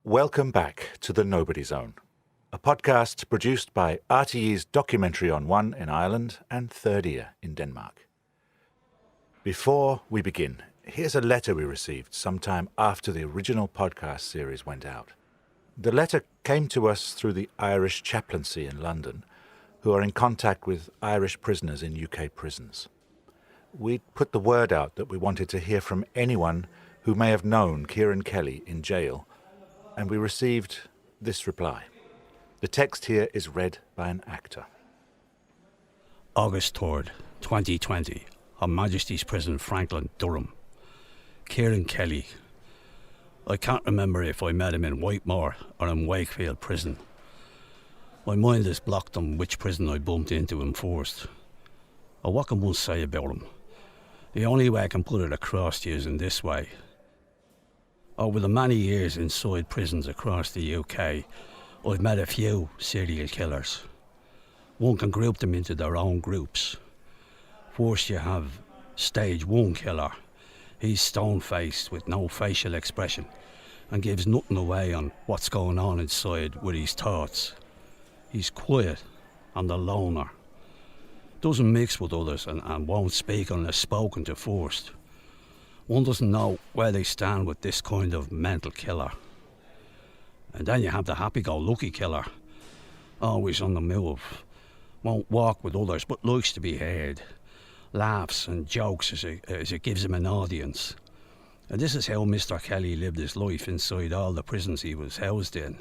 Welcome back to The Nobody Zone, a podcast produced by RTE's Documentary on One in Ireland and Third Ear in Denmark. Before we begin, here's a letter we received sometime after the original podcast series went out. The letter came to us through the Irish chaplaincy in London, who are in contact with Irish prisoners in UK prisons. We'd put the word out that we wanted to hear from anyone who may have known Kieran Kelly in jail, and we received this reply. The text here is read by an actor. August 3rd, 2020, Her Majesty's Prison, Franklin, Durham. Kieran Kelly. I can't remember if I met him in Whitemore or in Wakefield Prison. My mind is blocked on which prison I bumped into him first. Or what can one say about him? The only way I can put it across to you is in this way. Over the many years inside prisons across the UK, I've met a few serial killers. One can group them into their own groups. First you have stage 1 killer. He's stone-faced with no facial expression and gives nothing away on what's going on inside with his thoughts. He's quiet and a loner. Doesn't mix with others and won't speak unless spoken to first. One doesn't know where they stand with this kind of mental killer. And then you have the happy-go-lucky killer, always on the move, won't walk with others but likes to be heard, laughs and jokes as it gives him an audience. And this is how Mr. Kelly lived his life inside all the prisons he was housed in.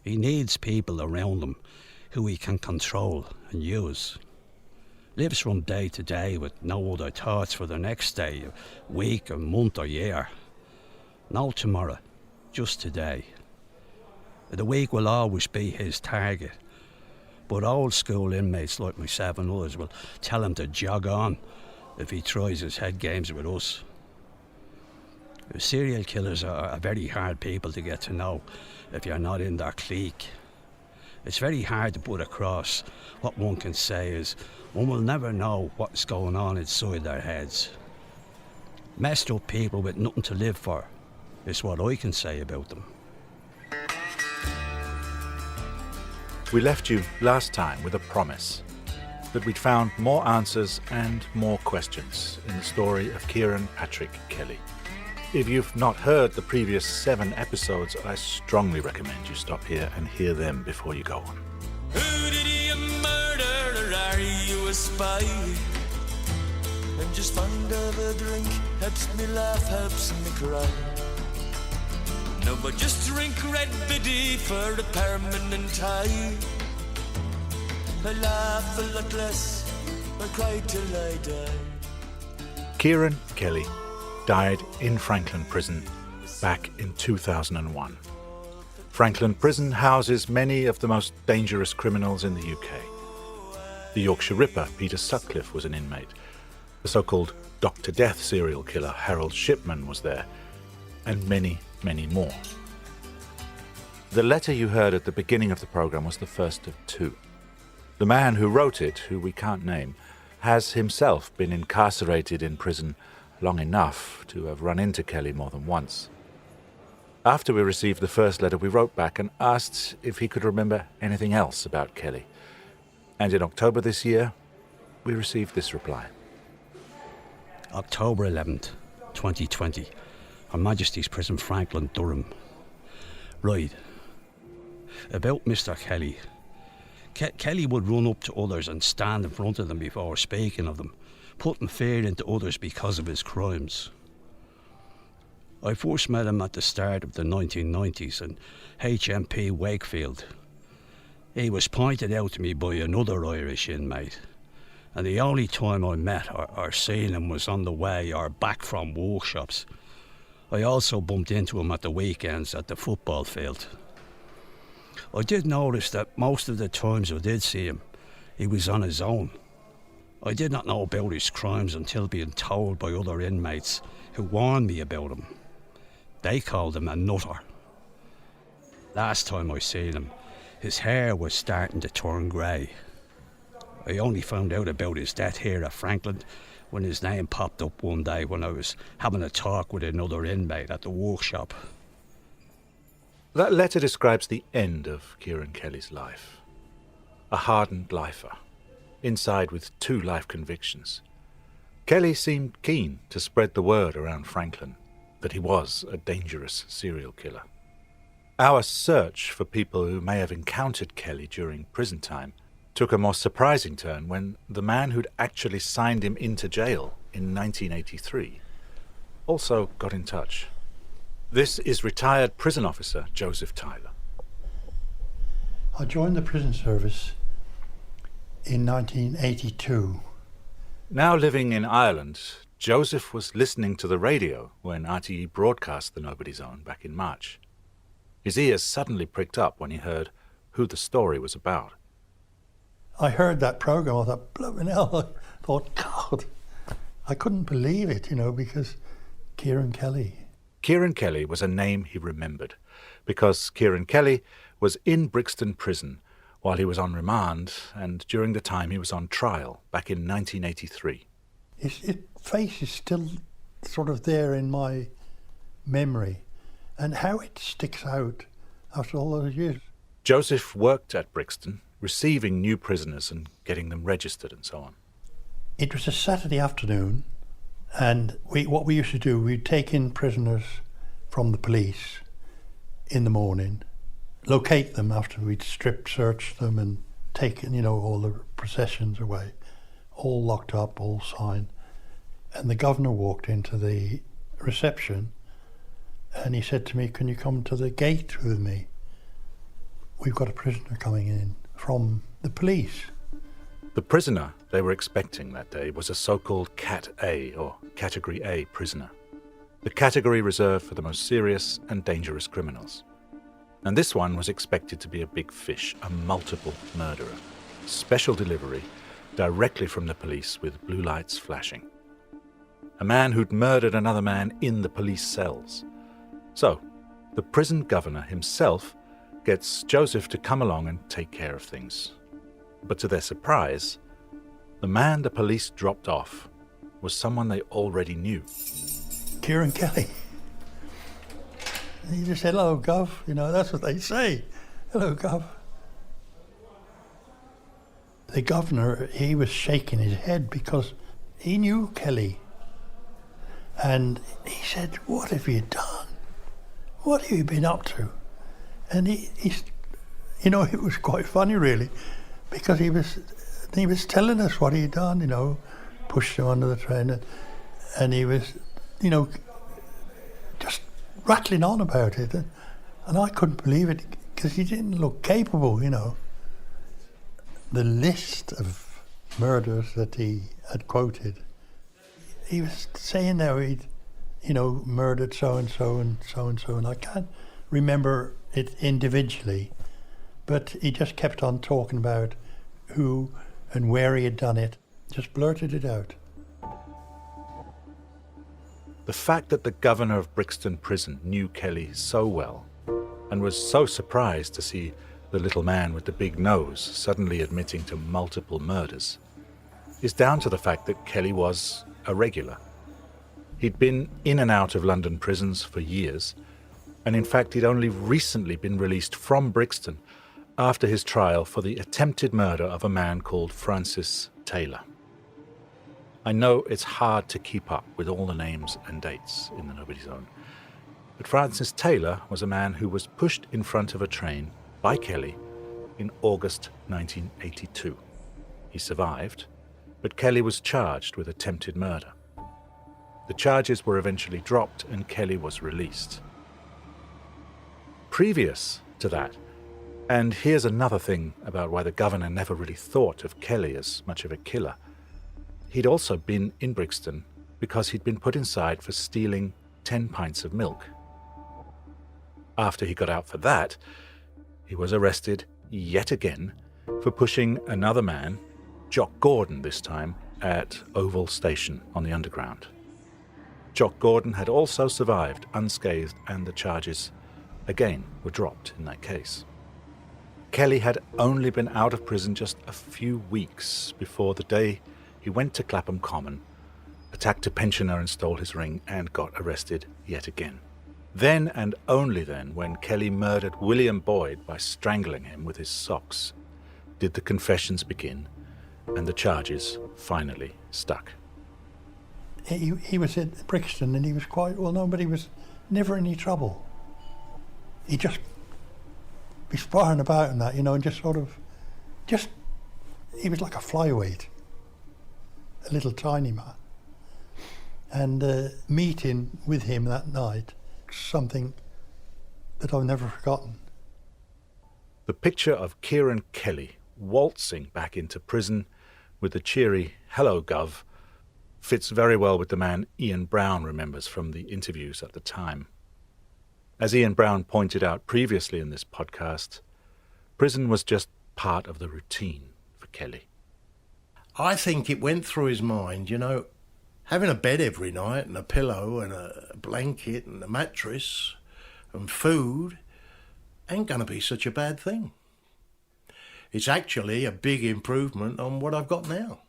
He needs people around him who he can control and use. Lives from day to day with no other thoughts for the next day, week, or month or year. No tomorrow, just today. The week will always be his target, but old school inmates like myself and others will tell him to jog on if he tries his head games with us. Serial killers are very hard people to get to know if you're not in their clique. It's very hard to put across. What one can say is, one will never know what's going on inside their heads. Messed up people with nothing to live for is what I can say about them. We left you last time with a promise that we'd found more answers and more questions in the story of Kieran Patrick Kelly. If you've not heard the previous 7 episodes, I strongly recommend you stop here and hear them before you go on. Who did you murder, or are you a spy? I'm just fond of a drink, helps me laugh, helps me cry. No, but just drink red biddy for a permanent high. I laugh a lot less, I cry till I die. Kieran Kelly died in Franklin Prison back in 2001. Franklin Prison houses many of the most dangerous criminals in the UK. The Yorkshire Ripper, Peter Sutcliffe, was an inmate. The so-called Dr. Death serial killer, Harold Shipman, was there, and many, many more. The letter you heard at the beginning of the programme was the first of 2. The man who wrote it, who we can't name, has himself been incarcerated in prison long enough to have run into Kelly more than once. After we received the first letter, we wrote back and asked if he could remember anything else about Kelly. And in October this year, we received this reply. October 11th, 2020, Her Majesty's Prison, Franklin, Durham. Right. About Mr. Kelly. Kelly would run up to others and stand in front of them before speaking of them, putting fear into others because of his crimes. I first met him at the start of the 1990s in HMP Wakefield. He was pointed out to me by another Irish inmate, and the only time I met or seen him was on the way or back from workshops. I also bumped into him at the weekends at the football field. I did notice that most of the times I did see him, he was on his own. I did not know about his crimes until being told by other inmates who warned me about him. They called him a nutter. Last time I seen him, his hair was starting to turn grey. I only found out about his death here at Franklin when his name popped up one day when I was having a talk with another inmate at the workshop. That letter describes the end of Kieran Kelly's life. A hardened lifer, inside with 2 life convictions. Kelly seemed keen to spread the word around Franklin that he was a dangerous serial killer. Our search for people who may have encountered Kelly during prison time took a more surprising turn when the man who'd actually signed him into jail in 1983 also got in touch. This is retired prison officer Joseph Tyler. I joined the prison service in 1982. Now living in Ireland, Joseph was listening to the radio when RTE broadcast The Nobody Zone back in March. His ears suddenly pricked up when he heard who the story was about. I heard that programme, I thought, blooming hell, I thought, God, I couldn't believe it, because Kieran Kelly. Kieran Kelly was a name he remembered, because Kieran Kelly was in Brixton Prison while he was on remand and during the time he was on trial back in 1983. His face is still sort of there in my memory, and how it sticks out after all those years. Joseph worked at Brixton, receiving new prisoners and getting them registered and so on. It was a Saturday afternoon, and what we used to do, we'd take in prisoners from the police in the morning, locate them after we'd strip searched them and taken, all the possessions away, all locked up, all signed. And the governor walked into the reception and he said to me, "Can you come to the gate with me? We've got a prisoner coming in from the police." The prisoner they were expecting that day was a so-called Cat A, or Category A prisoner, the category reserved for the most serious and dangerous criminals. And this one was expected to be a big fish, a multiple murderer. Special delivery directly from the police with blue lights flashing. A man who'd murdered another man in the police cells. So, the prison governor himself gets Joseph to come along and take care of things. But to their surprise, the man the police dropped off was someone they already knew. Kieran Kelly. He just said, "Hello, Gov." That's what they say. "Hello, Gov." The governor, he was shaking his head because he knew Kelly. And he said, "What have you done? What have you been up to?" And he's, it was quite funny really, because he was telling us what he'd done, pushed him under the train, and he was, just rattling on about it. And I couldn't believe it because he didn't look capable, The list of murders that he had quoted, he was saying how he'd, murdered so-and-so and so-and-so, and I can't remember it individually, but he just kept on talking about who and where he had done it, just blurted it out. The fact that the governor of Brixton Prison knew Kelly so well and was so surprised to see the little man with the big nose suddenly admitting to multiple murders is down to the fact that Kelly was a regular. He'd been in and out of London prisons for years, and in fact he'd only recently been released from Brixton after his trial for the attempted murder of a man called Francis Taylor. I know it's hard to keep up with all the names and dates in the Nobody Zone, but Francis Taylor was a man who was pushed in front of a train by Kelly in August 1982. He survived, but Kelly was charged with attempted murder. The charges were eventually dropped and Kelly was released. Previous to that, and here's another thing about why the governor never really thought of Kelly as much of a killer, he'd also been in Brixton because he'd been put inside for stealing 10 pints of milk. After he got out for that, he was arrested yet again for pushing another man, Jock Gordon this time, at Oval Station on the Underground. Jock Gordon had also survived unscathed, and the charges again were dropped in that case. Kelly had only been out of prison just a few weeks before the day he went to Clapham Common, attacked a pensioner and stole his ring, and got arrested yet again. Then and only then, when Kelly murdered William Boyd by strangling him with his socks, did the confessions begin and the charges finally stuck. He was at Brixton and he was quite well known, but he was never any trouble. He'd just be sparring about and that, you know, and just he was like a flyweight, a little tiny man. And meeting with him that night, something that I've never forgotten. The picture of Kieran Kelly waltzing back into prison with the cheery "Hello, Gov" fits very well with the man Ian Brown remembers from the interviews at the time. As Ian Brown pointed out previously in this podcast, prison was just part of the routine for Kelly. I think it went through his mind, you know, having a bed every night and a pillow and a blanket and a mattress and food ain't going to be such a bad thing. It's actually a big improvement on what I've got now.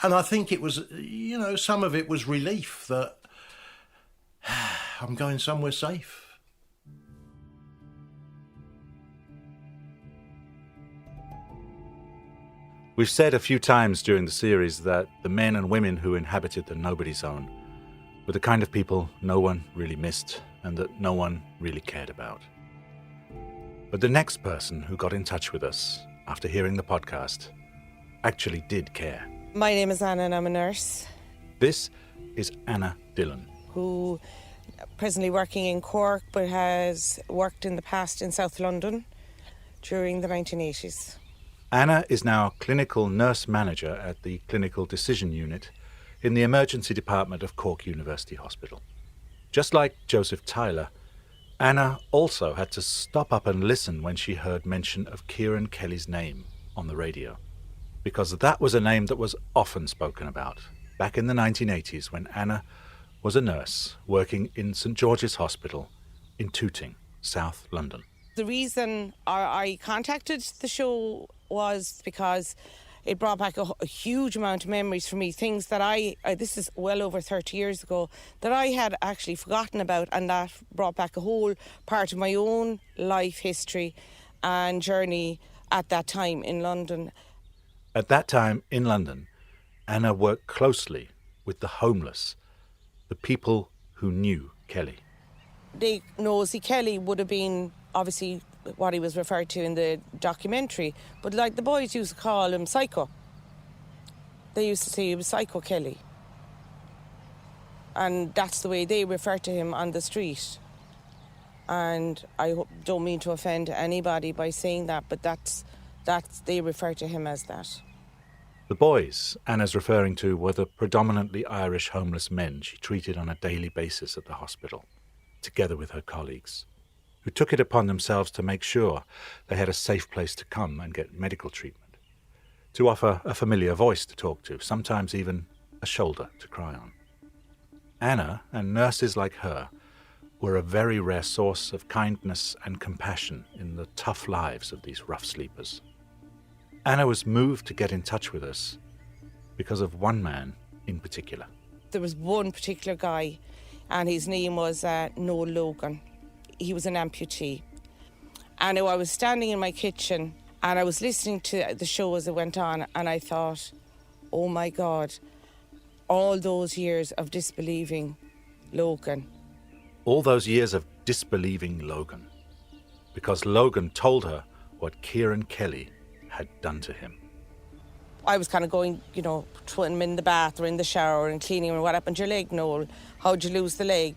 And I think it was, you know, some of it was relief that I'm going somewhere safe. We've said a few times during the series that the men and women who inhabited the Nobody Zone were the kind of people no one really missed and that no one really cared about. But the next person who got in touch with us after hearing the podcast actually did care. My name is Anna and I'm a nurse. This is Anna Dillon, who presently working in Cork but has worked in the past in South London during the 1980s. Anna is now clinical nurse manager at the Clinical Decision Unit in the Emergency Department of Cork University Hospital. Just like Joseph Tyler, Anna also had to stop up and listen when she heard mention of Kieran Kelly's name on the radio, because that was a name that was often spoken about back in the 1980s when Anna was a nurse working in St George's Hospital in Tooting, South London. The reason I contacted the show was because it brought back a huge amount of memories for me, things that this is well over 30 years ago, that I had actually forgotten about, and that brought back a whole part of my own life history and journey at that time in London. At that time in London, Anna worked closely with the homeless, the people who knew Kelly. Nosy Kelly would have been obviously what he was referred to in the documentary, but like the boys used to call him Psycho. They used to say he was Psycho Kelly. And that's the way they refer to him on the street. And I don't mean to offend anybody by saying that, but that's they refer to him as that. The boys Anna's referring to were the predominantly Irish homeless men she treated on a daily basis at the hospital, together with her colleagues, who took it upon themselves to make sure they had a safe place to come and get medical treatment, to offer a familiar voice to talk to, sometimes even a shoulder to cry on. Anna and nurses like her were a very rare source of kindness and compassion in the tough lives of these rough sleepers. Anna was moved to get in touch with us because of one man in particular. There was one particular guy, and his name was Noel Logan. He was an amputee. And I was standing in my kitchen and I was listening to the show as it went on, and I thought, oh my God, all those years of disbelieving Logan. All those years of disbelieving Logan, because Logan told her what Kieran Kelly had done to him. I was kind of going, you know, throwing him in the bath or in the shower and cleaning him. What happened to your leg, Noel? How'd you lose the leg?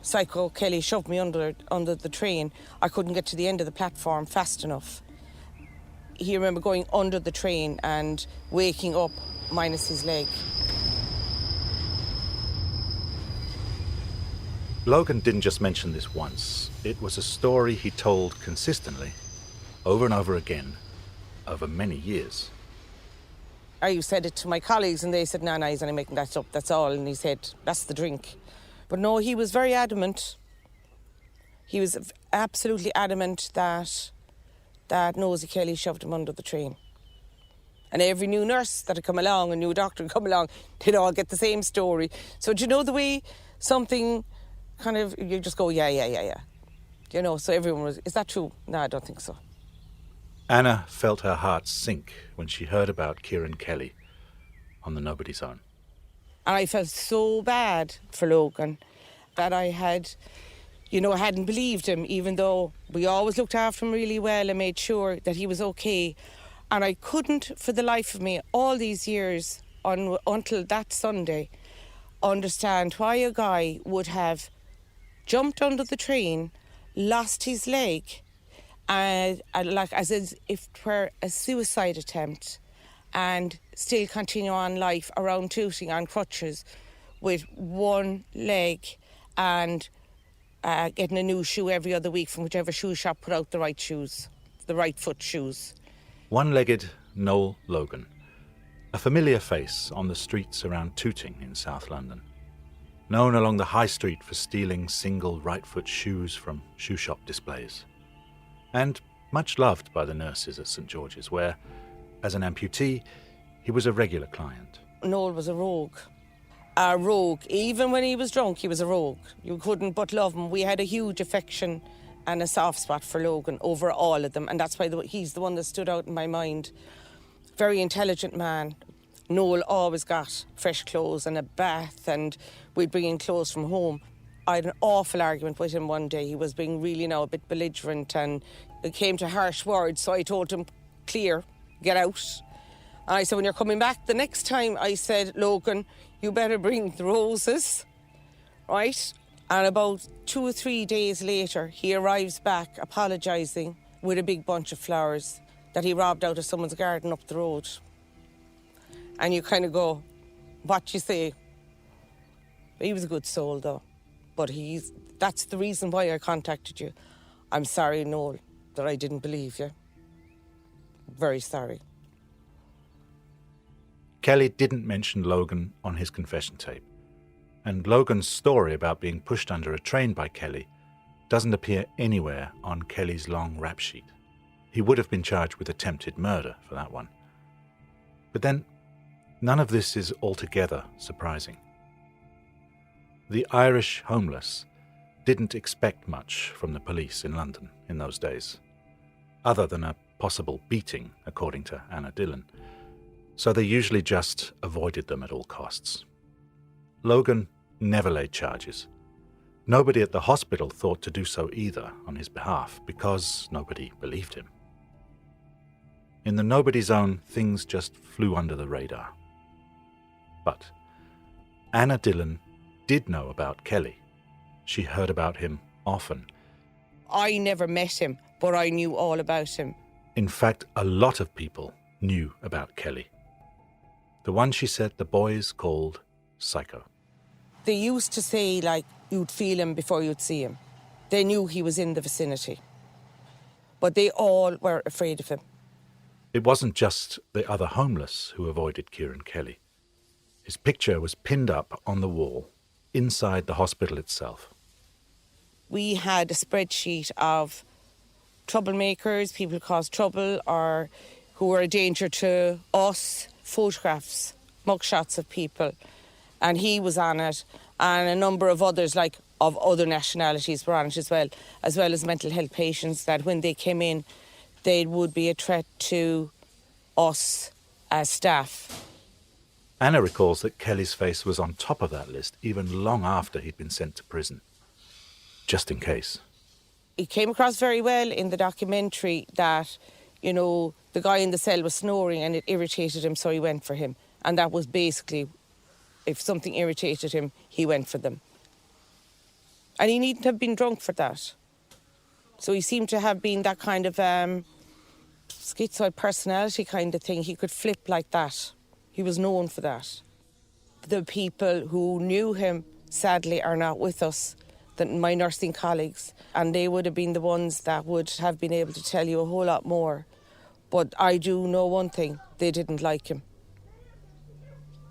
Psycho Kelly shoved me under the train. I couldn't get to the end of the platform fast enough. He remember going under the train and waking up minus his leg. Logan didn't just mention this once. It was a story he told consistently, over and over again, over many years. I said it to my colleagues and they said, no, he's only making that up, that's all. And he said, that's the drink. But no, he was very adamant. He was absolutely adamant that Nosy Kelly shoved him under the train. And every new nurse that had come along, a new doctor had come along, they'd all get the same story. So do you know the way something kind of, you just go, yeah. You know, so everyone was, is that true? No, I don't think so. Anna felt her heart sink when she heard about Kieran Kelly on the Nobody Zone. And I felt so bad for Logan that I had, you know, I hadn't believed him, even though we always looked after him really well and made sure that he was okay. And I couldn't, for the life of me, all these years, until that Sunday, understand why a guy would have jumped under the train, lost his leg, and like as if it were a suicide attempt, and still continue on life around Tooting on crutches with one leg and getting a new shoe every other week from whichever shoe shop put out the right shoes, the right foot shoes. One-legged Noel Logan, a familiar face on the streets around Tooting in South London, known along the high street for stealing single right-foot shoes from shoe shop displays, and much loved by the nurses at St George's, where, as an amputee, he was a regular client. Noel was a rogue. A rogue. Even when he was drunk, he was a rogue. You couldn't but love him. We had a huge affection and a soft spot for Logan over all of them, and that's why he's the one that stood out in my mind. Very intelligent man. Noel always got fresh clothes and a bath, and we'd bring in clothes from home. I had an awful argument with him one day. He was being really now a bit belligerent, and it came to harsh words, so I told him, clear, get out. And I said, when you're coming back the next time, I said, Logan, you better bring the roses, right? And about 2 or 3 days later, he arrives back apologising with a big bunch of flowers that he robbed out of someone's garden up the road. And you kind of go, what you say? He was a good soul, though. But that's the reason why I contacted you. I'm sorry, Noel, that I didn't believe you. Very sorry. Kelly didn't mention Logan on his confession tape, and Logan's story about being pushed under a train by Kelly doesn't appear anywhere on Kelly's long rap sheet. He would have been charged with attempted murder for that one. But then, none of this is altogether surprising. The Irish homeless didn't expect much from the police in London in those days, other than a possible beating, according to Anna Dillon. So they usually just avoided them at all costs. Logan never laid charges. Nobody at the hospital thought to do so either on his behalf, because nobody believed him. In the Nobody Zone, things just flew under the radar. But Anna Dillon did know about Kelly. She heard about him often. I never met him, but I knew all about him. In fact, a lot of people knew about Kelly. The one she said the boys called Psycho. They used to say, like, you'd feel him before you'd see him. They knew he was in the vicinity. But they all were afraid of him. It wasn't just the other homeless who avoided Kieran Kelly. His picture was pinned up on the wall inside the hospital itself. We had a spreadsheet of troublemakers, people who caused trouble or who were a danger to us, photographs, mugshots of people. And he was on it, and a number of others, like of other nationalities, were on it as well as mental health patients, that when they came in, they would be a threat to us as staff. Anna recalls that Kelly's face was on top of that list even long after he'd been sent to prison, just in case. It came across very well in the documentary that, you know, the guy in the cell was snoring and it irritated him, so he went for him. And that was basically, if something irritated him, he went for them. And he needn't have been drunk for that. So he seemed to have been that kind of schizoid personality kind of thing. He could flip like that. He was known for that. The people who knew him, sadly, are not with us, my nursing colleagues, and they would have been the ones that would have been able to tell you a whole lot more. But I do know one thing, they didn't like him.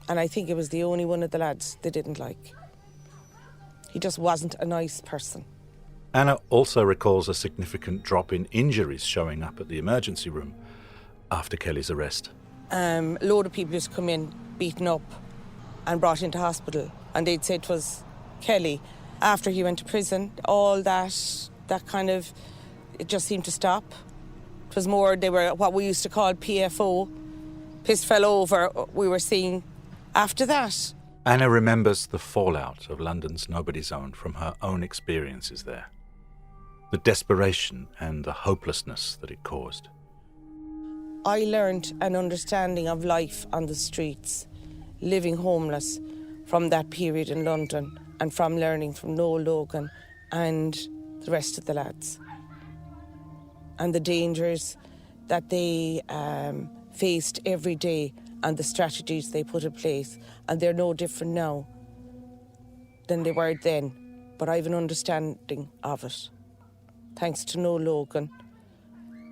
And I think it was the only one of the lads they didn't like. He just wasn't a nice person. Anna also recalls a significant drop in injuries showing up at the emergency room after Kelly's arrest. A load of people used to come in, beaten up and brought into hospital, and they'd say it was Kelly. after he went to prison, all that kind of, it just seemed to stop. It was more, they were what we used to call PFO, piss fell over, we were seeing after that. Anna remembers the fallout of London's nobody zone from her own experiences there. The desperation and the hopelessness that it caused. I learned an understanding of life on the streets, living homeless, from that period in London and from learning from Noel Logan and the rest of the lads. And the dangers that they faced every day and the strategies they put in place. And they're no different now than they were then. But I have an understanding of it. Thanks to Noel Logan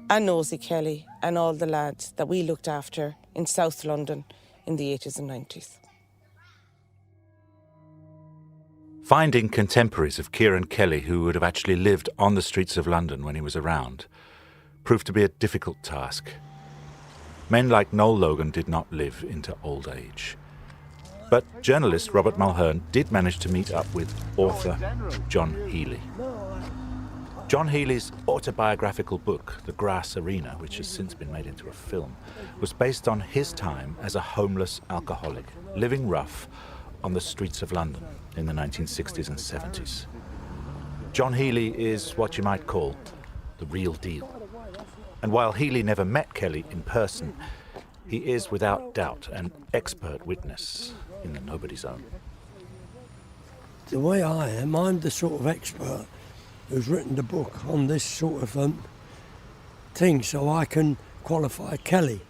and Nosy Kelly and all the lads that we looked after in South London in the 80s and 90s. Finding contemporaries of Kieran Kelly who would have actually lived on the streets of London when he was around proved to be a difficult task. Men like Noel Logan did not live into old age. But journalist Robert Mulhern did manage to meet up with author John Healey. John Healey's autobiographical book, The Grass Arena, which has since been made into a film, was based on his time as a homeless alcoholic, living rough on the streets of London in the 1960s and 70s. John Healey is what you might call the real deal. And while Healey never met Kelly in person, he is without doubt an expert witness in the nobody zone. The way I am, I'm the sort of expert who's written the book on this sort of thing, so I can qualify Kelly.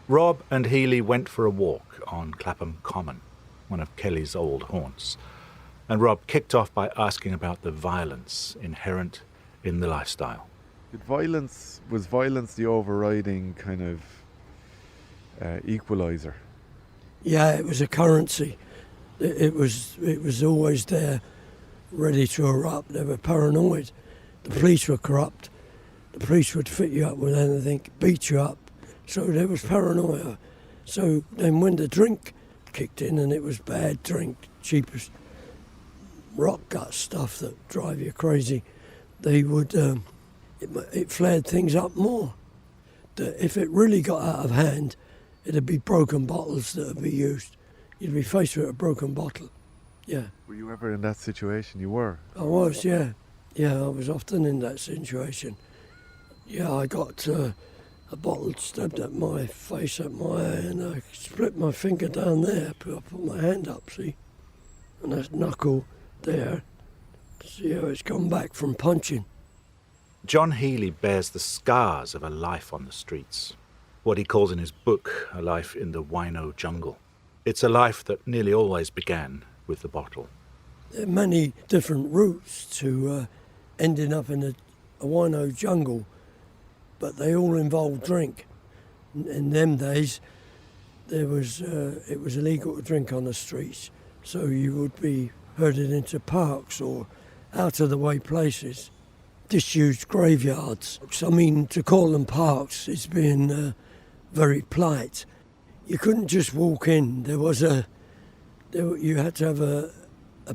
Rob and Healey went for a walk on Clapham Common, one of Kelly's old haunts, and Rob kicked off by asking about the violence inherent in the lifestyle. Was violence the overriding kind of equaliser? Yeah, it was a currency. It was always there, ready to erupt. They were paranoid. The police were corrupt. The police would fit you up with anything, beat you up. So there was paranoia. So then when the drink kicked in, and it was bad drink, cheapest rock gut stuff that drive you crazy, they would, it flared things up more. If it really got out of hand, it'd be broken bottles that would be used. You'd be faced with a broken bottle. Yeah. Were you ever in that situation? You were? I was, yeah. Yeah, I was often in that situation. Yeah, I got a bottle stabbed at my face, at my eye, and I split my finger down there. I put my hand up, see? And that knuckle there. See how it's come back from punching. John Healey bears the scars of a life on the streets. What he calls in his book, a life in the wino jungle. It's a life that nearly always began with the bottle. There are many different routes to ending up in a wino jungle, but they all involve drink. In them days, it was illegal to drink on the streets, so you would be herded into parks or out-of-the-way places, disused graveyards. I mean, to call them parks is being very polite. You couldn't just walk in. You had to have a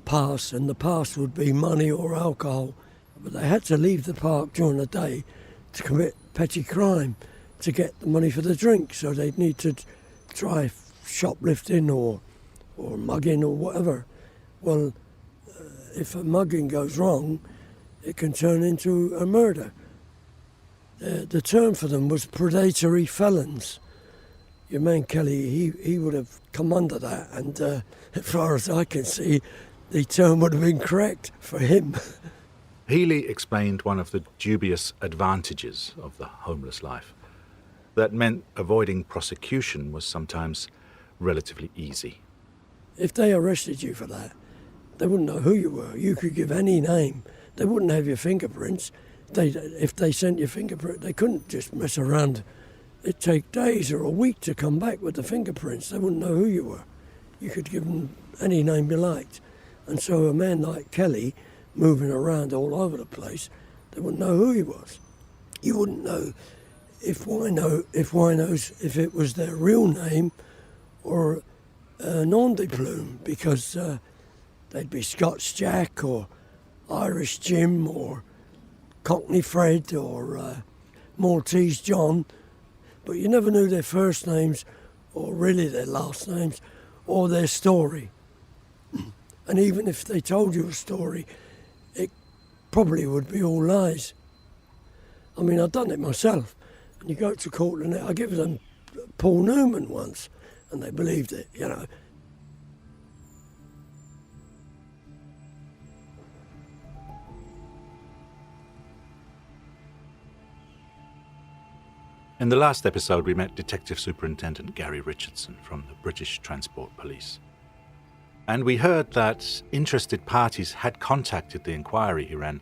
pass, and the pass would be money or alcohol. But they had to leave the park during the day to commit petty crime to get the money for the drink. So they'd need to try shoplifting or mugging or whatever. Well, if a mugging goes wrong, it can turn into a murder. The term for them was predatory felons. Your man Kelly, he would have come under that, and as far as I can see, the term would have been correct for him. Healey explained one of the dubious advantages of the homeless life. That meant avoiding prosecution was sometimes relatively easy. If they arrested you for that, they wouldn't know who you were. You could give any name. They wouldn't have your fingerprints. If they sent your fingerprint, they couldn't just mess around. It'd take days or a week to come back with the fingerprints. They wouldn't know who you were. You could give them any name you liked. And so a man like Kelly, moving around all over the place, they wouldn't know who he was. You wouldn't know if it was their real name or a nom de plume, because they'd be Scotch Jack or Irish Jim or Cockney Fred or Maltese John, but you never knew their first names or really their last names or their story. And even if they told you a story, it probably would be all lies. I mean, I've done it myself. And you go to court and I give them Paul Newman once, and they believed it, you know. In the last episode, we met Detective Superintendent Gary Richardson from the British Transport Police. And we heard that interested parties had contacted the inquiry he ran,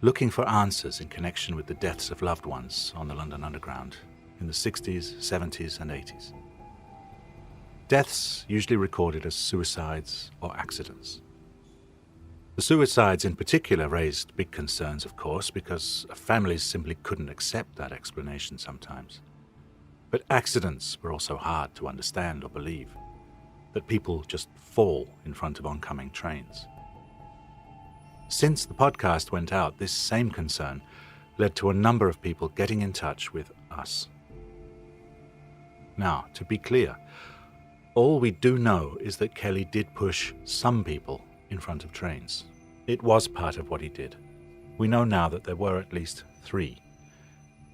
looking for answers in connection with the deaths of loved ones on the London Underground in the 60s, 70s and 80s. Deaths usually recorded as suicides or accidents. The suicides in particular raised big concerns, of course, because families simply couldn't accept that explanation sometimes. But accidents were also hard to understand or believe, that people just fall in front of oncoming trains. Since the podcast went out, this same concern led to a number of people getting in touch with us. Now, to be clear, all we do know is that Kelly did push some people in front of trains. It was part of what he did. We know now that there were at least 3,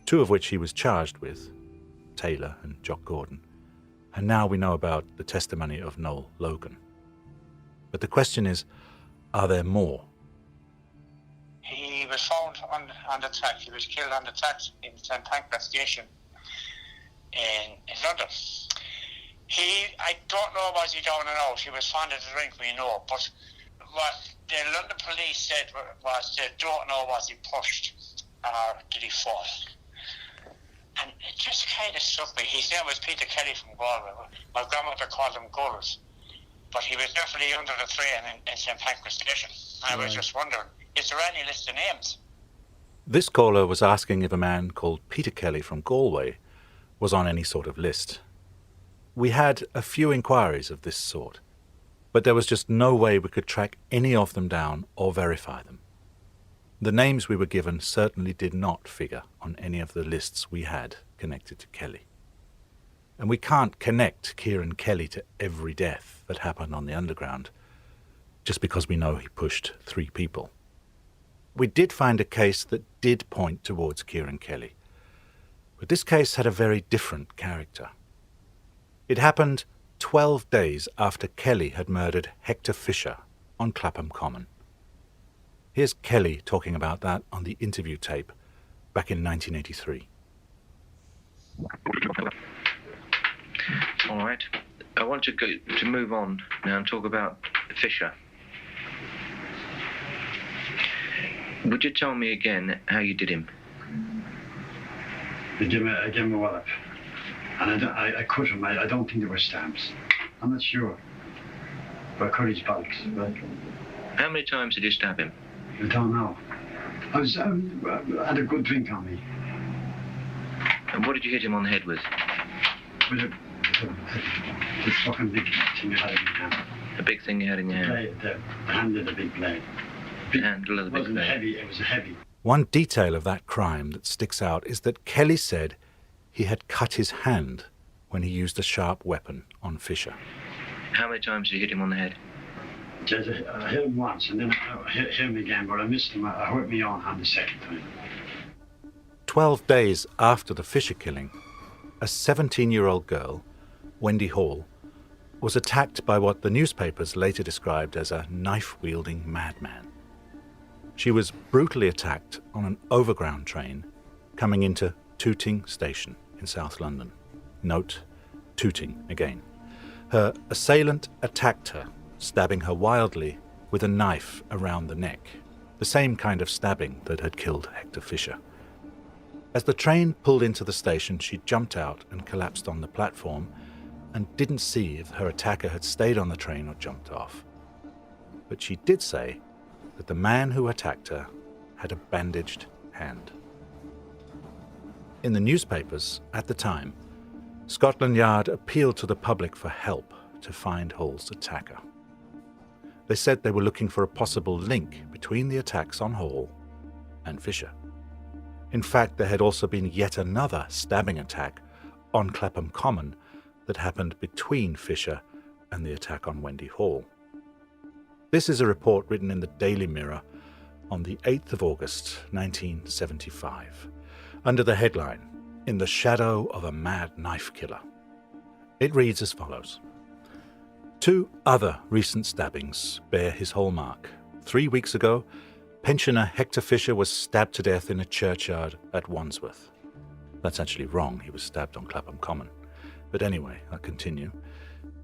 2 of which he was charged with, Taylor and Jock Gordon, and now we know about the testimony of Noel Logan. But the question is, are there more? He was found on the track. He was killed on the track in St Pancras station in London. I don't know was he down and out. He was fond of the drink, we know, but what the London police said was they don't know was he pushed or did he fall. And it just kind of struck me. His name was Peter Kelly from Galway. My grandmother called him Gulls, but he was definitely under the train in St Pancras station. I was just wondering, is there any list of names? This caller was asking if a man called Peter Kelly from Galway was on any sort of list. We had a few inquiries of this sort, but there was just no way we could track any of them down or verify them. The names we were given certainly did not figure on any of the lists we had connected to Kelly. And we can't connect Kieran Kelly to every death that happened on the Underground, just because we know he pushed 3 people. We did find a case that did point towards Kieran Kelly, but this case had a very different character. It happened 12 days after Kelly had murdered Hector Fisher on Clapham Common. Here's Kelly talking about that on the interview tape back in 1983. All right. I want to move on now and talk about Fisher. Would you tell me again how you did him? I gave him a wallop. And I cut him. I don't think there were stamps. I'm not sure. But I cut his bollocks. Right? How many times did you stab him? I don't know. I had a good drink on me. And what did you hit him on the head with? With the fucking big thing I had in my hand. The big thing you had in your hand? The handle of the big blade. The handle of the big blade? It was heavy. One detail of that crime that sticks out is that Kelly said he had cut his hand when he used a sharp weapon on Fisher. How many times did you hit him on the head? I hit him once, and then I hit him again, but I missed him. I hurt me on hand the second time. 12 days after the Fisher killing, a 17-year-old girl, Wendy Hall, was attacked by what the newspapers later described as a knife-wielding madman. She was brutally attacked on an overground train coming into Tooting Station in South London. Note, Tooting again. Her assailant attacked her, stabbing her wildly with a knife around the neck, the same kind of stabbing that had killed Hector Fisher. As the train pulled into the station, she jumped out and collapsed on the platform and didn't see if her attacker had stayed on the train or jumped off. But she did say that the man who attacked her had a bandaged hand. In the newspapers at the time, Scotland Yard appealed to the public for help to find Hall's attacker. They said they were looking for a possible link between the attacks on Hall and Fisher. In fact, there had also been yet another stabbing attack on Clapham Common that happened between Fisher and the attack on Wendy Hall. This is a report written in the Daily Mirror on the 8th of August, 1975, under the headline, "In the Shadow of a Mad Knife Killer." It reads as follows. 2 other recent stabbings bear his hallmark. 3 weeks ago, pensioner Hector Fisher was stabbed to death in a churchyard at Wandsworth. That's actually wrong, he was stabbed on Clapham Common. But anyway, I'll continue.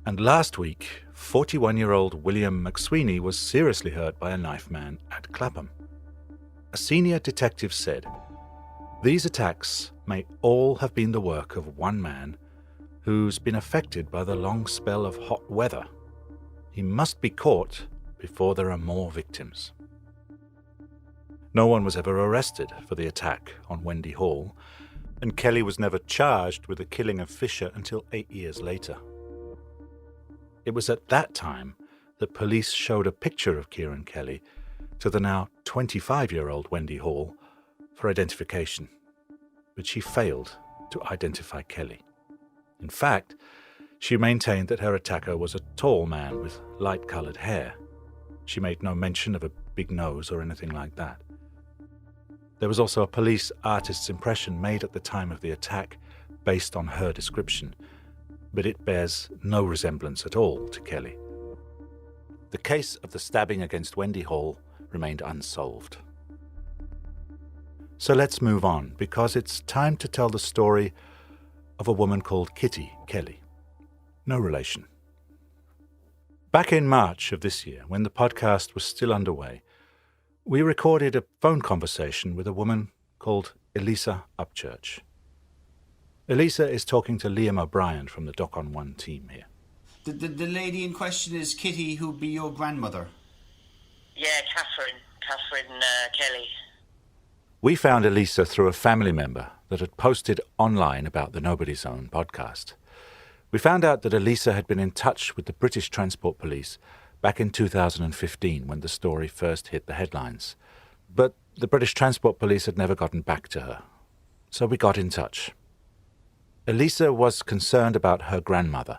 And last week, 41-year-old William McSweeney was seriously hurt by a knife man at Clapham. A senior detective said, "These attacks may all have been the work of one man who's been affected by the long spell of hot weather. He must be caught before there are more victims." No one was ever arrested for the attack on Wendy Hall, and Kelly was never charged with the killing of Fisher until 8 years later. It was at that time that police showed a picture of Kieran Kelly to the now 25-year-old Wendy Hall for identification, but she failed to identify Kelly. In fact, she maintained that her attacker was a tall man with light-coloured hair. She made no mention of a big nose or anything like that. There was also a police artist's impression made at the time of the attack based on her description, but it bears no resemblance at all to Kelly. The case of the stabbing against Wendy Hall remained unsolved. So let's move on, because it's time to tell the story of a woman called Kitty Kelly. No relation. Back in March of this year, when the podcast was still underway, we recorded a phone conversation with a woman called Elisa Upchurch. Elisa is talking to Liam O'Brien from the Doc on One team here. The lady in question is Kitty, who'd be your grandmother. Yeah, Catherine Kelly. We found Elisa through a family member that had posted online about the Nobody Zone podcast. We found out that Elisa had been in touch with the British Transport Police back in 2015 when the story first hit the headlines. But the British Transport Police had never gotten back to her. So we got in touch. Elisa was concerned about her grandmother,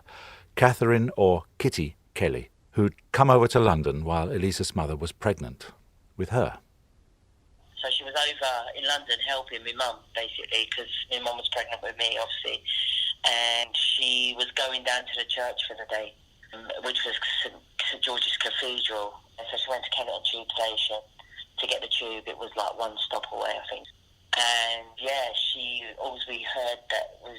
Catherine or Kitty Kelly, who'd come over to London while Elisa's mother was pregnant with her. So she was over in London helping my mum, basically, because my mum was pregnant with me, obviously. And she was going down to the church for the day, which was St George's Cathedral. And so she went to Kennington Tube Station to get the tube. It was like one stop away, I think. And yeah, she obviously heard that was,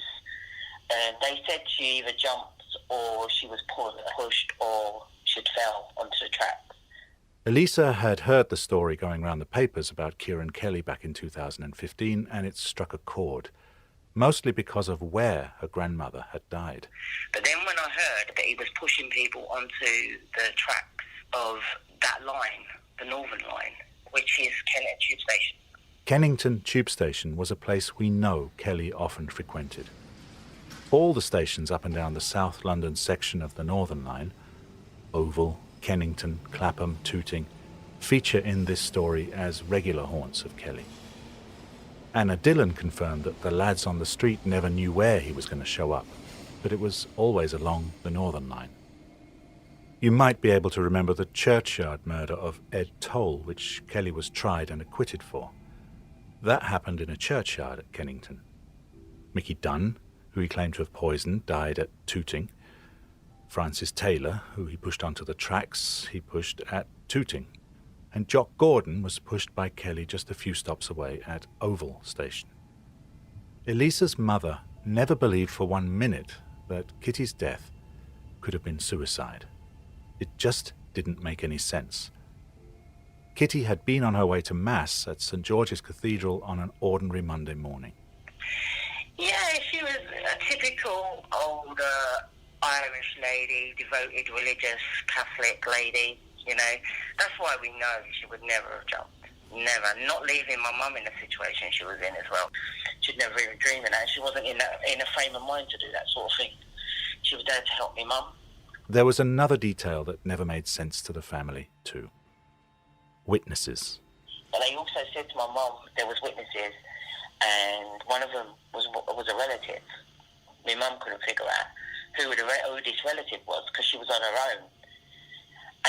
they said she either jumped or she was pushed or she'd fell onto the tracks. Elisa had heard the story going around the papers about Kieran Kelly back in 2015, and it struck a chord, mostly because of where her grandmother had died. But then when I heard that he was pushing people onto the tracks of that line, the Northern Line, which is Kennington Tube Station. Kennington Tube Station was a place we know Kelly often frequented. All the stations up and down the South London section of the Northern Line, Oval, Kennington, Clapham, Tooting, feature in this story as regular haunts of Kelly. Anna Dillon confirmed that the lads on the street never knew where he was going to show up, but it was always along the Northern Line. You might be able to remember the churchyard murder of Ed Toll, which Kelly was tried and acquitted for. That happened in a churchyard at Kennington. Mickey Dunn, who he claimed to have poisoned, died at Tooting. Francis Taylor, who he pushed onto the tracks, he pushed at Tooting. And Jock Gordon was pushed by Kelly just a few stops away at Oval Station. Elisa's mother never believed for 1 minute that Kitty's death could have been suicide. It just didn't make any sense. Kitty had been on her way to Mass at St George's Cathedral on an ordinary Monday morning. Yeah, she was a typical old Irish lady, devoted, religious, Catholic lady, you know. That's why we know she would never have jumped. Never. Not leaving my mum in the situation she was in as well. She'd never even dream of that. She wasn't in a frame of mind to do that sort of thing. She was there to help me mum. There was another detail that never made sense to the family, too. Witnesses. And they also said to my mum there was witnesses, and one of them was a relative. My mum couldn't figure out who this relative was because she was on her own.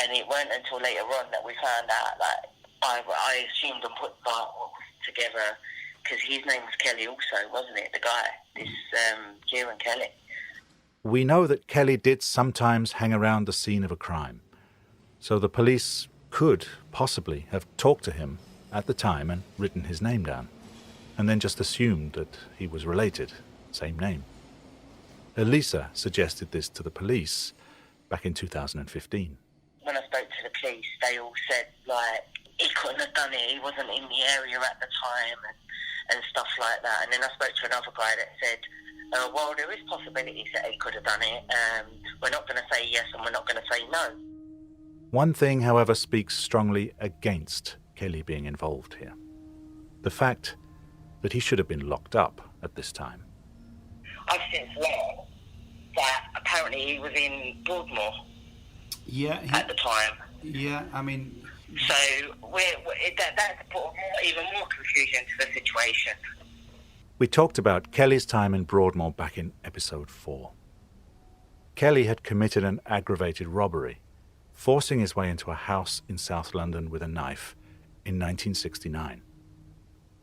And it weren't until later on that we found out that I assumed and put together, because his name was Kelly also, wasn't it? The guy, this Kieran Kelly. We know that Kelly did sometimes hang around the scene of a crime, so the police could possibly have talked to him at the time and written his name down, and then just assumed that he was related, same name. Elisa suggested this to the police back in 2015. When I spoke to the police, they all said, like, he couldn't have done it, he wasn't in the area at the time, and stuff like that. And then I spoke to another guy that said, well, there is possibilities that he could have done it. We're not going to say yes and we're not going to say no. One thing, however, speaks strongly against Kelly being involved here. The fact that he should have been locked up at this time. I've since learned that apparently he was in Broadmoor at the time. Yeah, I mean... So that's put even more confusion to the situation. We talked about Kelly's time in Broadmoor back in episode 4. Kelly had committed an aggravated robbery, forcing his way into a house in South London with a knife in 1969.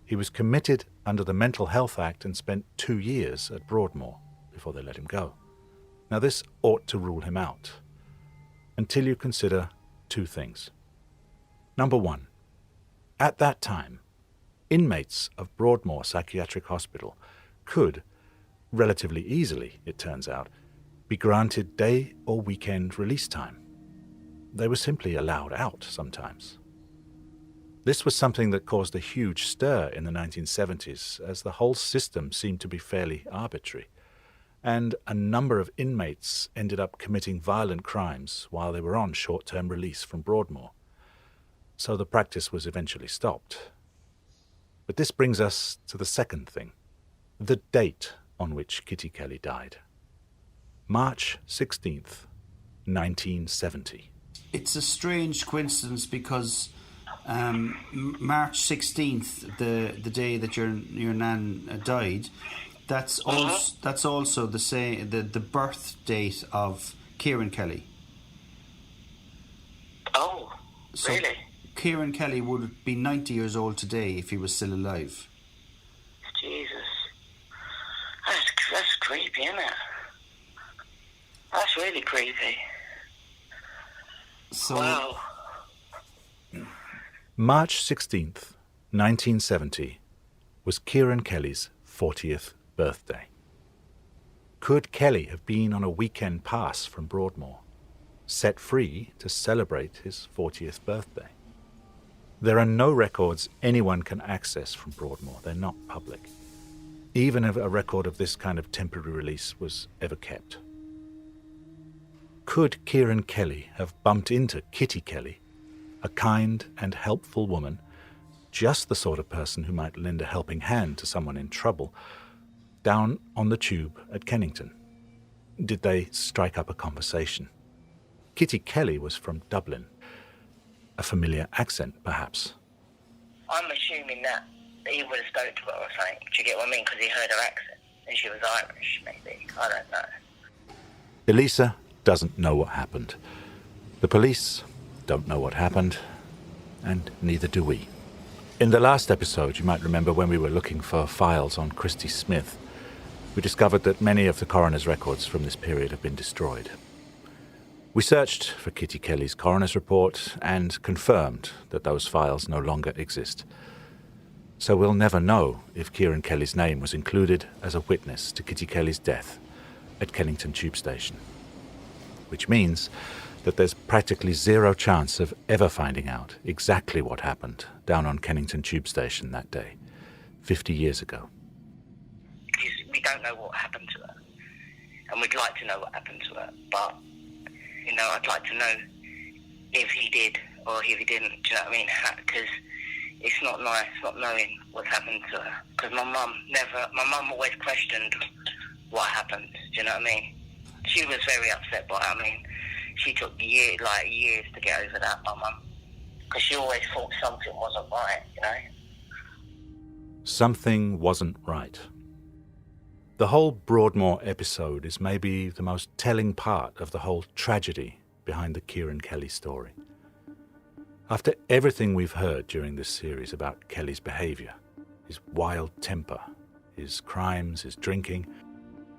He was committed under the Mental Health Act and spent 2 years at Broadmoor before they let him go. Now this ought to rule him out, until you consider two things. Number one, at that time, inmates of Broadmoor Psychiatric Hospital could, relatively easily, it turns out, be granted day or weekend release time. They were simply allowed out sometimes. This was something that caused a huge stir in the 1970s, as the whole system seemed to be fairly arbitrary, and a number of inmates ended up committing violent crimes while they were on short-term release from Broadmoor. So the practice was eventually stopped. But this brings us to the second thing, the date on which Kitty Kelly died. March 16th, 1970. It's a strange coincidence because March 16th, the day that your nan died, that's also the birth date of Kieran Kelly. Oh, so really? Kieran Kelly would be 90 years old today if he was still alive. Jesus. That's creepy, isn't it? That's really creepy. So, wow. March 16th, 1970, was Kieran Kelly's 40th birthday. Could Kelly have been on a weekend pass from Broadmoor, set free to celebrate his 40th birthday? There are no records anyone can access from Broadmoor. They're not public, even if a record of this kind of temporary release was ever kept. Could Kieran Kelly have bumped into Kitty Kelly, a kind and helpful woman, just the sort of person who might lend a helping hand to someone in trouble, down on the tube at Kennington? Did they strike up a conversation? Kitty Kelly was from Dublin. A familiar accent, perhaps. I'm assuming that he would have spoken to her or something. Do you get what I mean? Because he heard her accent. And she was Irish, maybe. I don't know. Elisa doesn't know what happened. The police don't know what happened. And neither do we. In the last episode, you might remember when we were looking for files on Christy Smith, we discovered that many of the coroner's records from this period have been destroyed. We searched for Kitty Kelly's coroner's report and confirmed that those files no longer exist. So we'll never know if Kieran Kelly's name was included as a witness to Kitty Kelly's death at Kennington Tube Station. Which means that there's practically zero chance of ever finding out exactly what happened down on Kennington Tube Station that day, 50 years ago. We don't know what happened to her. And we'd like to know what happened to her, but I'd like to know if he did or if he didn't, do you know what I mean? Because it's not nice not knowing what happened to her. Because my mum always questioned what happened, do you know what I mean? She was very upset by it. I mean, she took years to get over that, my mum, because she always thought something wasn't right, you know. Something wasn't right. The whole Broadmoor episode is maybe the most telling part of the whole tragedy behind the Kieran Kelly story. After everything we've heard during this series about Kelly's behaviour, his wild temper, his crimes, his drinking,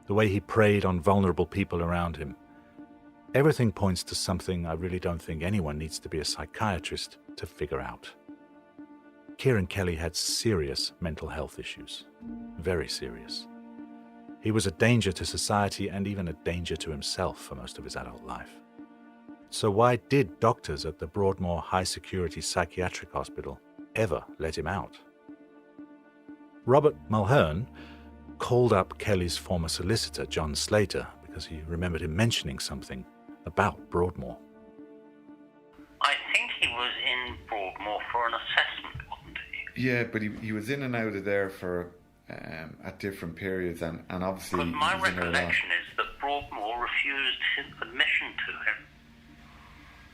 the way he preyed on vulnerable people around him, everything points to something I really don't think anyone needs to be a psychiatrist to figure out. Kieran Kelly had serious mental health issues. Very serious. He was a danger to society and even a danger to himself for most of his adult life. So why did doctors at the Broadmoor High Security Psychiatric Hospital ever let him out? Robert Mulhern called up Kelly's former solicitor, John Slater, because he remembered him mentioning something about Broadmoor. I think he was in Broadmoor for an assessment, wasn't he? Yeah, but he was in and out of there for at different periods, and obviously... But my recollection is that Broadmoor refused his admission to him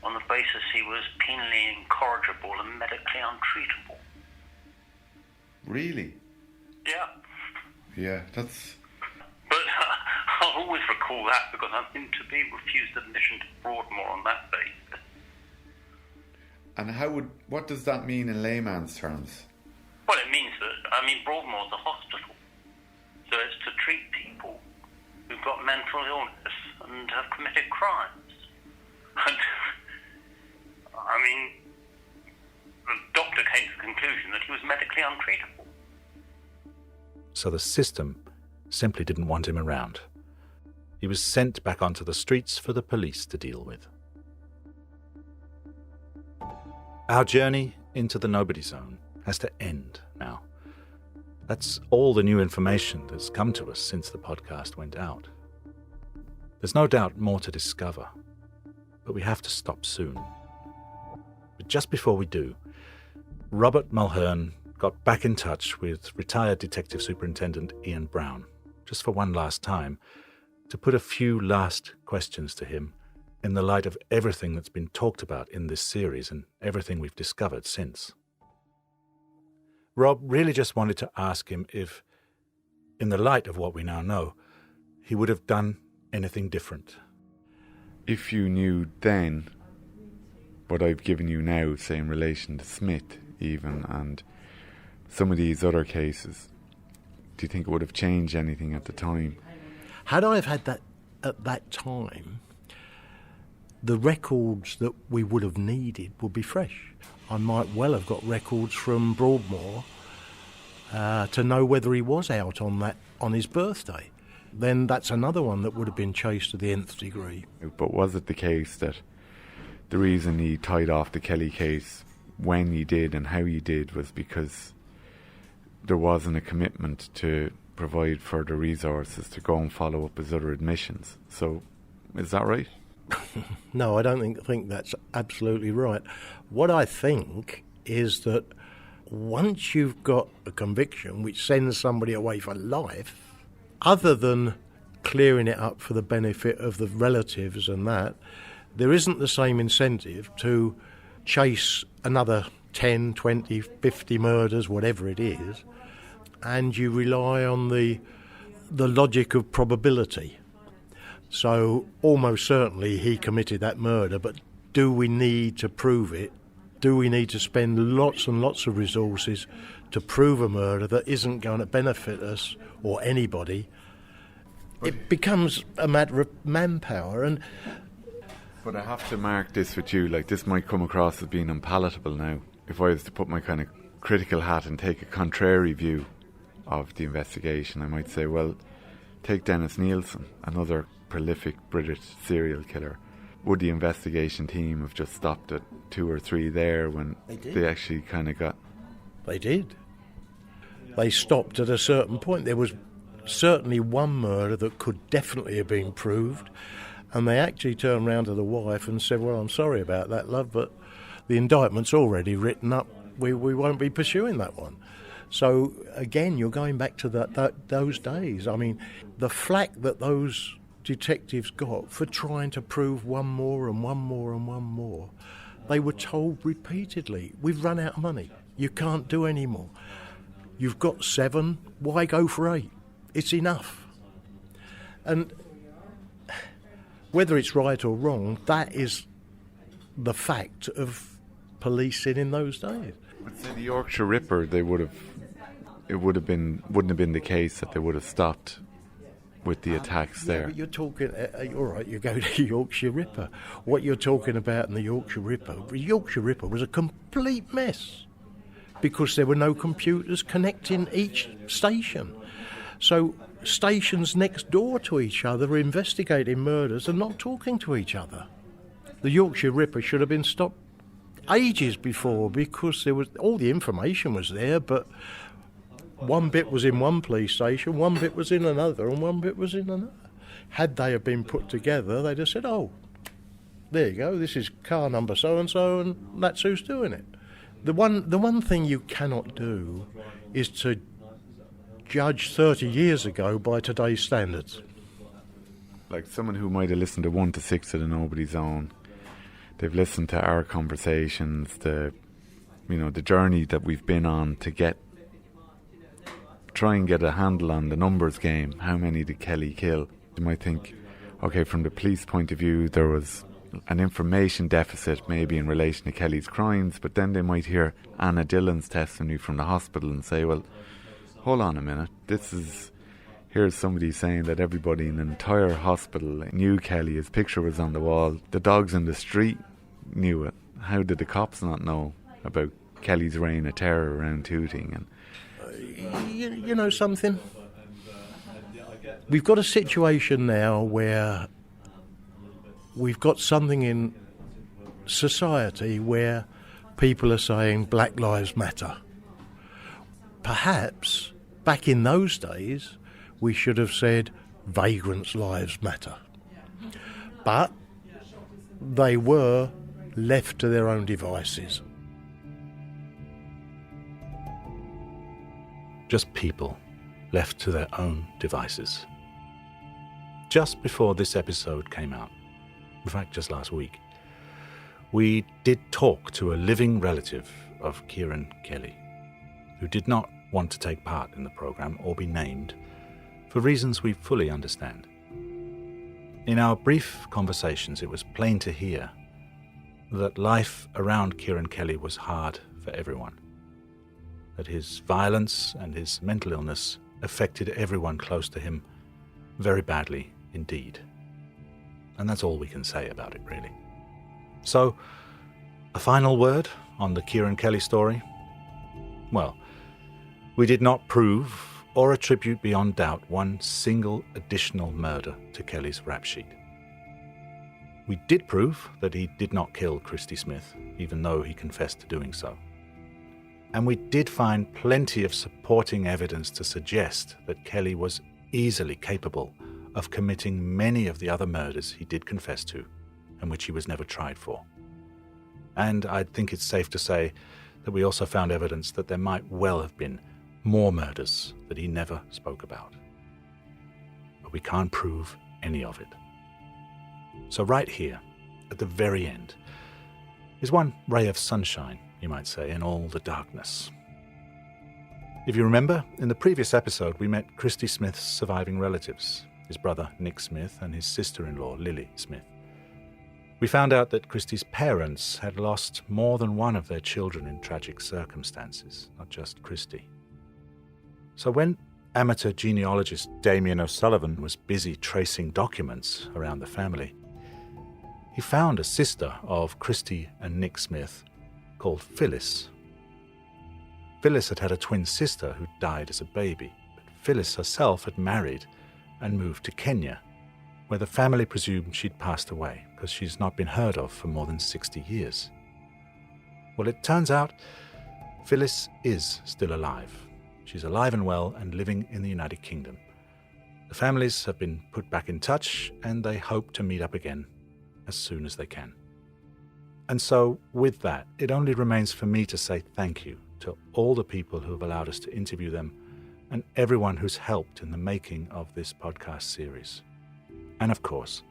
on the basis he was penally incorrigible and medically untreatable. Really? Yeah. Yeah, that's... But I'll always recall that because I'm to be refused admission to Broadmoor on that basis. And what does that mean in layman's terms? Well, it means that, Broadmoor's a hospital. So it's to treat people who've got mental illness and have committed crimes. And, the doctor came to the conclusion that he was medically untreatable. So the system simply didn't want him around. He was sent back onto the streets for the police to deal with. Our journey into the nobody zone has to end now. That's all the new information that's come to us since the podcast went out. There's no doubt more to discover, but we have to stop soon. But just before we do, Robert Mulhern got back in touch with retired Detective Superintendent Ian Brown, just for one last time, to put a few last questions to him in the light of everything that's been talked about in this series and everything we've discovered since. Rob really just wanted to ask him if, in the light of what we now know, he would have done anything different. If you knew then what I've given you now, say in relation to Smith even, and some of these other cases, do you think it would have changed anything at the time? Had I have had that at that time, the records that we would have needed would be fresh. I might well have got records from Broadmoor to know whether he was out on his birthday. Then that's another one that would have been chased to the nth degree. But was it the case that the reason he tied off the Kelly case when he did and how he did was because there wasn't a commitment to provide further resources to go and follow up his other admissions? So, is that right? No, I don't think that's absolutely right. What I think is that once you've got a conviction which sends somebody away for life, other than clearing it up for the benefit of the relatives and that, there isn't the same incentive to chase another 10, 20, 50 murders, whatever it is, and you rely on the logic of probability. So almost certainly he committed that murder, but do we need to prove it? Do we need to spend lots and lots of resources to prove a murder that isn't going to benefit us or anybody? It becomes a matter of manpower. But I have to mark this with you, like this might come across as being unpalatable now. If I was to put my kind of critical hat and take a contrary view of the investigation, I might say, well, take Dennis Nielsen, another prolific British serial killer. Would the investigation team have just stopped at 2 or 3 there when they actually kind of got... They did. They stopped at a certain point. There was certainly one murder that could definitely have been proved, and they actually turned round to the wife and said, well, I'm sorry about that, love, but the indictment's already written up. We won't be pursuing that one. So, again, you're going back to those days. I mean, the flack that those detectives got for trying to prove one more and one more and one more. They were told repeatedly, we've run out of money, you can't do any more. You've got 7, why go for 8? It's enough. And whether it's right or wrong, that is the fact of policing in those days. But say the Yorkshire Ripper, wouldn't have been the case that they would have stopped with the attacks there. But you're talking, all right, you go to Yorkshire Ripper. What you're talking about in the Yorkshire Ripper was a complete mess because there were no computers connecting each station. So stations next door to each other were investigating murders and not talking to each other. The Yorkshire Ripper should have been stopped ages before because there was all the information was there, but one bit was in one police station, one bit was in another, and one bit was in another. Had they have been put together, they'd have said, oh, there you go, this is car number so-and-so, and that's who's doing it. The one thing you cannot do is to judge 30 years ago by today's standards. Like someone who might have listened to 1 to 6 of the Nobody's Own, they've listened to our conversations, the journey that we've been on to try and get a handle on the numbers game. How many did Kelly kill? You might think, okay, from the police point of view, there was an information deficit maybe in relation to Kelly's crimes, but then they might hear Anna Dillon's testimony from the hospital and say, well, hold on a minute, here's somebody saying that everybody in the entire hospital knew Kelly, his picture was on the wall, the dogs in the street knew it. How did the cops not know about Kelly's reign of terror around Tooting? And you know something? We've got a situation now where we've got something in society where people are saying Black Lives Matter. Perhaps back in those days we should have said vagrants' lives matter. But they were left to their own devices. Just people left to their own devices. Just before this episode came out, in fact just last week, we did talk to a living relative of Kieran Kelly, who did not want to take part in the programme or be named for reasons we fully understand. In our brief conversations, it was plain to hear that life around Kieran Kelly was hard for everyone, that his violence and his mental illness affected everyone close to him very badly indeed. And that's all we can say about it, really. So, a final word on the Kieran Kelly story? Well, we did not prove or attribute beyond doubt one single additional murder to Kelly's rap sheet. We did prove that he did not kill Christy Smith, even though he confessed to doing so. And we did find plenty of supporting evidence to suggest that Kelly was easily capable of committing many of the other murders he did confess to, and which he was never tried for. And I think it's safe to say that we also found evidence that there might well have been more murders that he never spoke about. But we can't prove any of it. So right here, at the very end, is one ray of sunshine, you might say, in all the darkness. If you remember, in the previous episode we met Christy Smith's surviving relatives, his brother Nick Smith and his sister-in-law Lily Smith. We found out that Christy's parents had lost more than one of their children in tragic circumstances, not just Christy. So when amateur genealogist Damien O'Sullivan was busy tracing documents around the family, he found a sister of Christy and Nick Smith called Phyllis. Phyllis had had a twin sister who died as a baby, but Phyllis herself had married and moved to Kenya, where the family presumed she'd passed away because she's not been heard of for more than 60 years. Well, it turns out Phyllis is still alive. She's alive and well and living in the United Kingdom. The families have been put back in touch and they hope to meet up again as soon as they can. And so, with that, it only remains for me to say thank you to all the people who have allowed us to interview them and everyone who's helped in the making of this podcast series. and of course,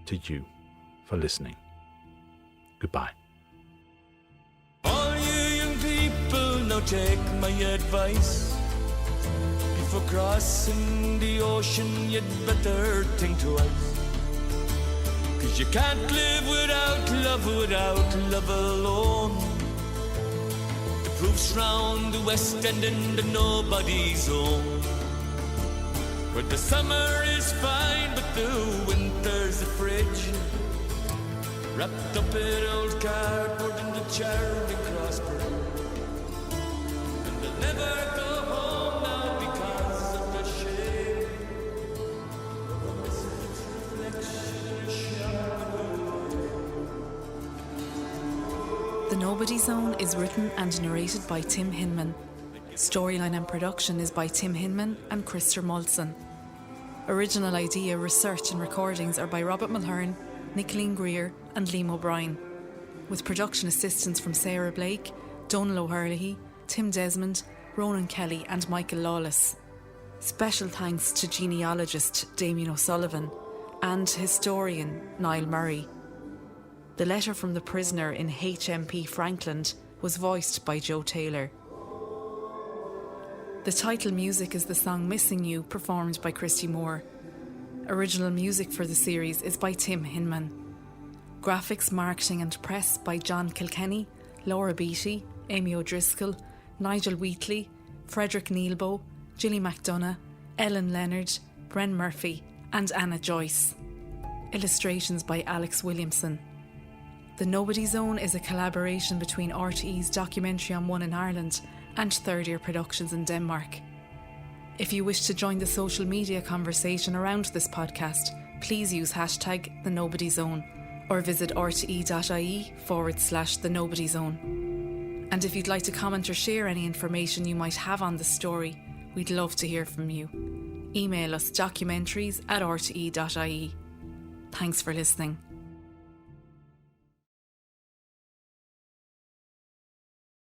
to you for listening. Goodbye. All you young people, now take my advice. Before crossing the ocean, you'd better think twice. 'Cause you can't live without love alone. The proof's round the West End in the nobody zone. Where the summer is fine, but the winter's a fridge. Wrapped up in old cardboard in the Charing Cross Bridge. And they'll never go home now because of the shame. The Nobody Zone is written and narrated by Tim Hinman. Storyline and production is by Tim Hinman and Christer Molson. Original idea, research and recordings are by Robert Mulhern, Nicoline Greer and Liam O'Brien, with production assistance from Sarah Blake, Donal O'Herlihy, Tim Desmond, Ronan Kelly and Michael Lawless. Special thanks to genealogist Damien O'Sullivan and historian Niall Murray. The letter from the prisoner in HMP Franklin was voiced by Joe Taylor. The title music is the song Missing You, performed by Christy Moore. Original music for the series is by Tim Hinman. Graphics, marketing and press by John Kilkenny, Laura Beattie, Amy O'Driscoll, Nigel Wheatley, Frederick Neilbo, Gilly McDonough, Ellen Leonard, Bren Murphy and Anna Joyce. Illustrations by Alex Williamson. The Nobody Zone is a collaboration between RTE's Documentary on One in Ireland and Third Ear Productions in Denmark. If you wish to join the social media conversation around this podcast, please use hashtag The Nobody Zone or visit rte.ie/The Nobody Zone. And if you'd like to comment or share any information you might have on the story, we'd love to hear from you. Email us documentaries@rte.ie. Thanks for listening.